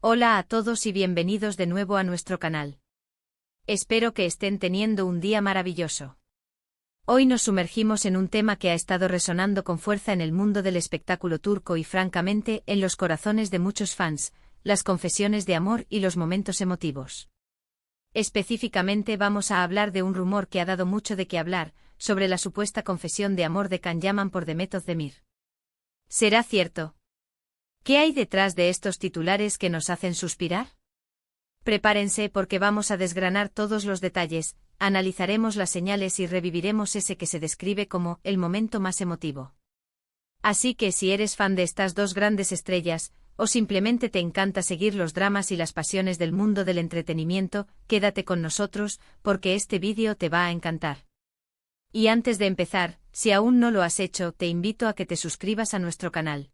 Hola a todos y bienvenidos de nuevo a nuestro canal. Espero que estén teniendo un día maravilloso. Hoy nos sumergimos en un tema que ha estado resonando con fuerza en el mundo del espectáculo turco y francamente en los corazones de muchos fans, las confesiones de amor y los momentos emotivos. Específicamente vamos a hablar de un rumor que ha dado mucho de qué hablar, sobre la supuesta confesión de amor de Can Yaman por Demet Özdemir. ¿Será cierto? ¿Qué hay detrás de estos titulares que nos hacen suspirar? Prepárense porque vamos a desgranar todos los detalles, analizaremos las señales y reviviremos ese que se describe como el momento más emotivo. Así que si eres fan de estas dos grandes estrellas, o simplemente te encanta seguir los dramas y las pasiones del mundo del entretenimiento, quédate con nosotros, porque este vídeo te va a encantar. Y antes de empezar, si aún no lo has hecho, te invito a que te suscribas a nuestro canal.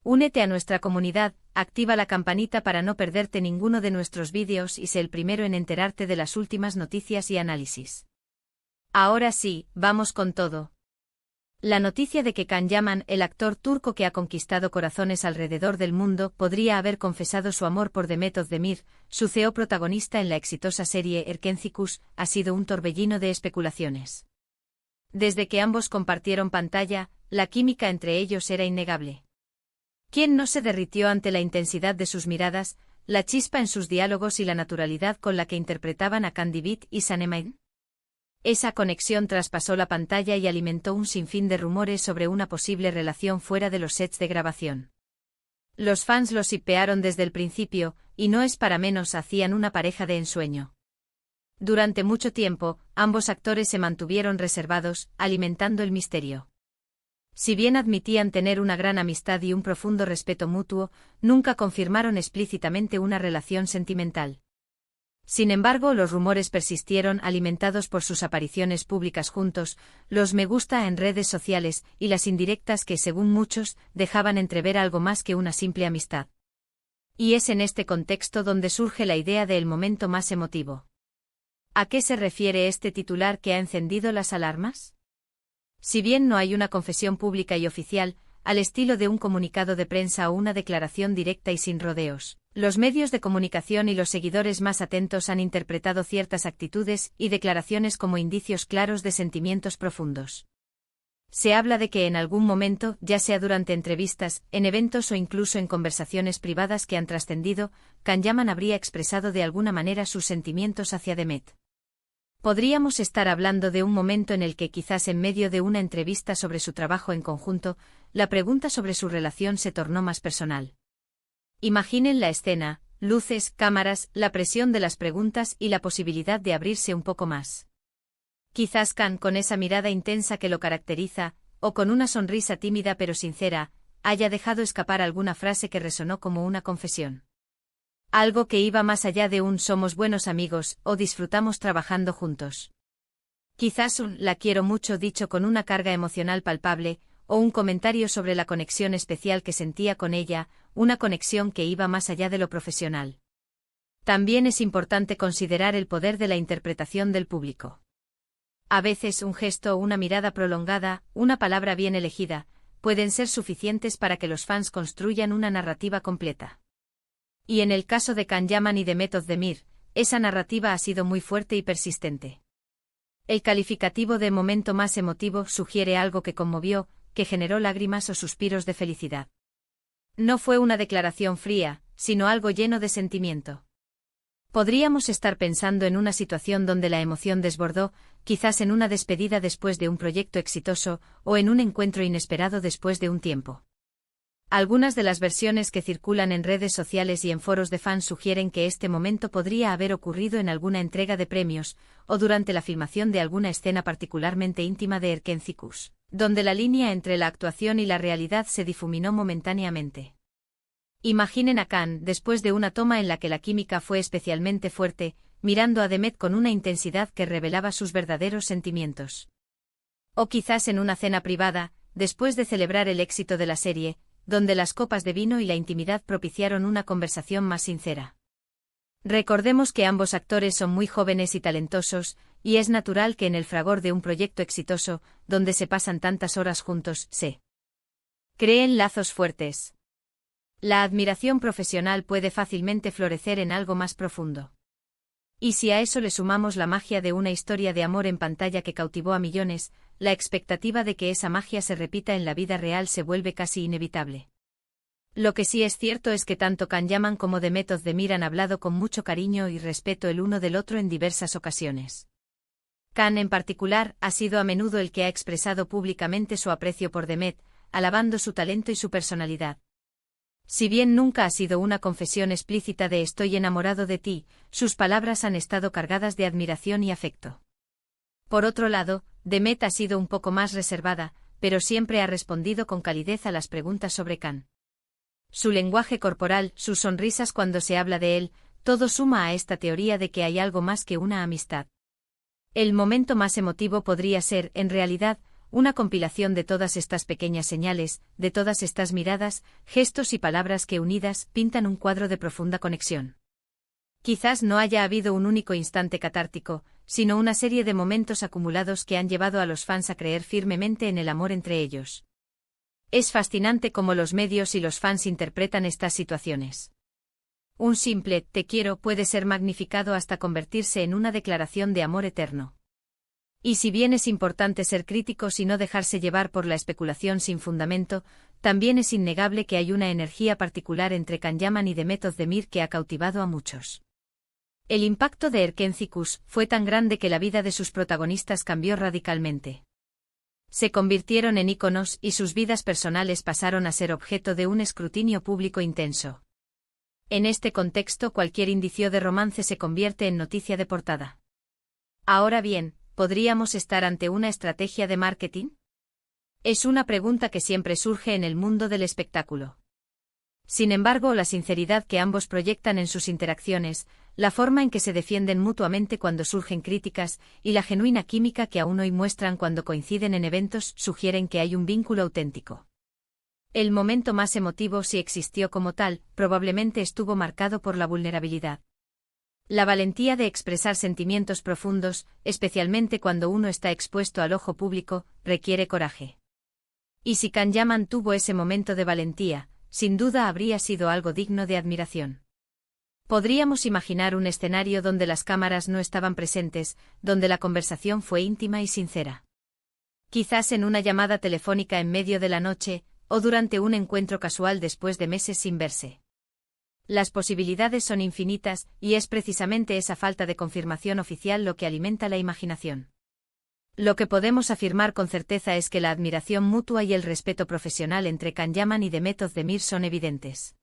Únete a nuestra comunidad, activa la campanita para no perderte ninguno de nuestros vídeos y sé el primero en enterarte de las últimas noticias y análisis. Ahora sí, vamos con todo. La noticia de que Can Yaman, el actor turco que ha conquistado corazones alrededor del mundo, podría haber confesado su amor por Demet Özdemir, su CEO protagonista en la exitosa serie Erkencikus, ha sido un torbellino de especulaciones. Desde que ambos compartieron pantalla, la química entre ellos era innegable. ¿Quién no se derritió ante la intensidad de sus miradas, la chispa en sus diálogos y la naturalidad con la que interpretaban a Can Divit y Sanemein? Esa conexión traspasó la pantalla y alimentó un sinfín de rumores sobre una posible relación fuera de los sets de grabación. Los fans los shippearon desde el principio, y no es para menos, hacían una pareja de ensueño. Durante mucho tiempo, ambos actores se mantuvieron reservados, alimentando el misterio. Si bien admitían tener una gran amistad y un profundo respeto mutuo, nunca confirmaron explícitamente una relación sentimental. Sin embargo, los rumores persistieron alimentados por sus apariciones públicas juntos, los me gusta en redes sociales y las indirectas que, según muchos, dejaban entrever algo más que una simple amistad. Y es en este contexto donde surge la idea del momento más emotivo. ¿A qué se refiere este titular que ha encendido las alarmas? Si bien no hay una confesión pública y oficial, al estilo de un comunicado de prensa o una declaración directa y sin rodeos, los medios de comunicación y los seguidores más atentos han interpretado ciertas actitudes y declaraciones como indicios claros de sentimientos profundos. Se habla de que en algún momento, ya sea durante entrevistas, en eventos o incluso en conversaciones privadas que han trascendido, Can Yaman habría expresado de alguna manera sus sentimientos hacia Demet. Podríamos estar hablando de un momento en el que quizás en medio de una entrevista sobre su trabajo en conjunto, la pregunta sobre su relación se tornó más personal. Imaginen la escena, luces, cámaras, la presión de las preguntas y la posibilidad de abrirse un poco más. Quizás Can, con esa mirada intensa que lo caracteriza, o con una sonrisa tímida pero sincera, haya dejado escapar alguna frase que resonó como una confesión. Algo que iba más allá de un somos buenos amigos o disfrutamos trabajando juntos. Quizás un la quiero mucho dicho con una carga emocional palpable, o un comentario sobre la conexión especial que sentía con ella, una conexión que iba más allá de lo profesional. También es importante considerar el poder de la interpretación del público. A veces un gesto o una mirada prolongada, una palabra bien elegida, pueden ser suficientes para que los fans construyan una narrativa completa. Y en el caso de Can Yaman y Demet Özdemir, esa narrativa ha sido muy fuerte y persistente. El calificativo de momento más emotivo sugiere algo que conmovió, que generó lágrimas o suspiros de felicidad. No fue una declaración fría, sino algo lleno de sentimiento. Podríamos estar pensando en una situación donde la emoción desbordó, quizás en una despedida después de un proyecto exitoso, o en un encuentro inesperado después de un tiempo. Algunas de las versiones que circulan en redes sociales y en foros de fans sugieren que este momento podría haber ocurrido en alguna entrega de premios, o durante la filmación de alguna escena particularmente íntima de Erkencikus, donde la línea entre la actuación y la realidad se difuminó momentáneamente. Imaginen a Can, después de una toma en la que la química fue especialmente fuerte, mirando a Demet con una intensidad que revelaba sus verdaderos sentimientos. O quizás en una cena privada, después de celebrar el éxito de la serie, donde las copas de vino y la intimidad propiciaron una conversación más sincera. Recordemos que ambos actores son muy jóvenes y talentosos, y es natural que en el fragor de un proyecto exitoso, donde se pasan tantas horas juntos, se creen lazos fuertes. La admiración profesional puede fácilmente florecer en algo más profundo. Y si a eso le sumamos la magia de una historia de amor en pantalla que cautivó a millones, la expectativa de que esa magia se repita en la vida real se vuelve casi inevitable. Lo que sí es cierto es que tanto Can Yaman como Demet Özdemir han hablado con mucho cariño y respeto el uno del otro en diversas ocasiones. Can, en particular, ha sido a menudo el que ha expresado públicamente su aprecio por Demet, alabando su talento y su personalidad. Si bien nunca ha sido una confesión explícita de estoy enamorado de ti, sus palabras han estado cargadas de admiración y afecto. Por otro lado, Demet ha sido un poco más reservada, pero siempre ha respondido con calidez a las preguntas sobre Can. Su lenguaje corporal, sus sonrisas cuando se habla de él, todo suma a esta teoría de que hay algo más que una amistad. El momento más emotivo podría ser, en realidad, una compilación de todas estas pequeñas señales, de todas estas miradas, gestos y palabras que unidas pintan un cuadro de profunda conexión. Quizás no haya habido un único instante catártico, sino una serie de momentos acumulados que han llevado a los fans a creer firmemente en el amor entre ellos. Es fascinante cómo los medios y los fans interpretan estas situaciones. Un simple «te quiero» puede ser magnificado hasta convertirse en una declaración de amor eterno. Y si bien es importante ser críticos y no dejarse llevar por la especulación sin fundamento, también es innegable que hay una energía particular entre Can Yaman y Demet Özdemir que ha cautivado a muchos. El impacto de Erkencikus fue tan grande que la vida de sus protagonistas cambió radicalmente. Se convirtieron en íconos y sus vidas personales pasaron a ser objeto de un escrutinio público intenso. En este contexto, cualquier indicio de romance se convierte en noticia de portada. Ahora bien, ¿podríamos estar ante una estrategia de marketing? Es una pregunta que siempre surge en el mundo del espectáculo. Sin embargo, la sinceridad que ambos proyectan en sus interacciones, la forma en que se defienden mutuamente cuando surgen críticas, y la genuina química que aún hoy muestran cuando coinciden en eventos sugieren que hay un vínculo auténtico. El momento más emotivo, si existió como tal, probablemente estuvo marcado por la vulnerabilidad. La valentía de expresar sentimientos profundos, especialmente cuando uno está expuesto al ojo público, requiere coraje. Y si Can Yaman tuvo ese momento de valentía, sin duda habría sido algo digno de admiración. Podríamos imaginar un escenario donde las cámaras no estaban presentes, donde la conversación fue íntima y sincera. Quizás en una llamada telefónica en medio de la noche, o durante un encuentro casual después de meses sin verse. Las posibilidades son infinitas, y es precisamente esa falta de confirmación oficial lo que alimenta la imaginación. Lo que podemos afirmar con certeza es que la admiración mutua y el respeto profesional entre Can Yaman y Demet Özdemir son evidentes.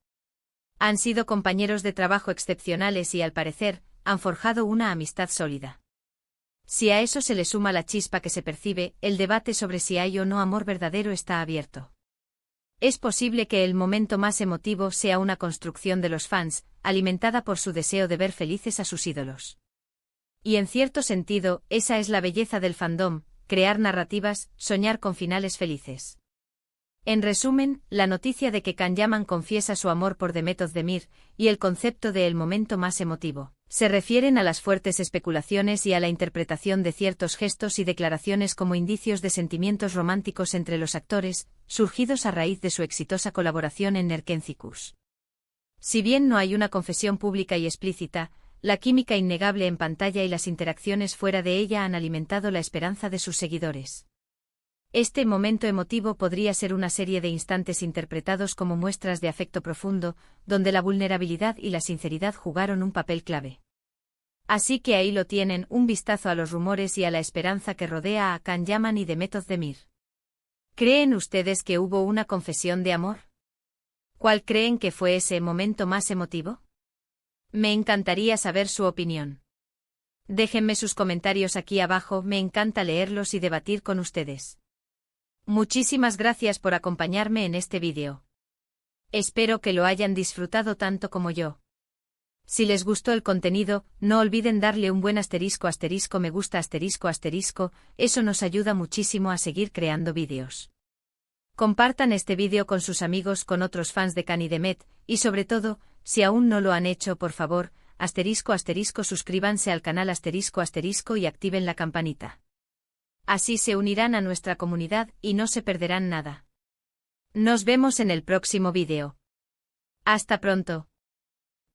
Han sido compañeros de trabajo excepcionales y, al parecer, han forjado una amistad sólida. Si a eso se le suma la chispa que se percibe, el debate sobre si hay o no amor verdadero está abierto. Es posible que el momento más emotivo sea una construcción de los fans, alimentada por su deseo de ver felices a sus ídolos. Y en cierto sentido, esa es la belleza del fandom, crear narrativas, soñar con finales felices. En resumen, la noticia de que Can Yaman confiesa su amor por Demet Özdemir, y el concepto de el momento más emotivo, se refieren a las fuertes especulaciones y a la interpretación de ciertos gestos y declaraciones como indicios de sentimientos románticos entre los actores, surgidos a raíz de su exitosa colaboración en Erkencikus. Si bien no hay una confesión pública y explícita, la química innegable en pantalla y las interacciones fuera de ella han alimentado la esperanza de sus seguidores. Este momento emotivo podría ser una serie de instantes interpretados como muestras de afecto profundo, donde la vulnerabilidad y la sinceridad jugaron un papel clave. Así que ahí lo tienen, un vistazo a los rumores y a la esperanza que rodea a Can Yaman y Demet Özdemir. ¿Creen ustedes que hubo una confesión de amor? ¿Cuál creen que fue ese momento más emotivo? Me encantaría saber su opinión. Déjenme sus comentarios aquí abajo, me encanta leerlos y debatir con ustedes. Muchísimas gracias por acompañarme en este vídeo. Espero que lo hayan disfrutado tanto como yo. Si les gustó el contenido, no olviden darle un buen asterisco me gusta asterisco, eso nos ayuda muchísimo a seguir creando vídeos. Compartan este vídeo con sus amigos, con otros fans de Can y Demet, y sobre todo, si aún no lo han hecho, por favor, suscríbanse al canal y activen la campanita. Así se unirán a nuestra comunidad y no se perderán nada. Nos vemos en el próximo vídeo. Hasta pronto.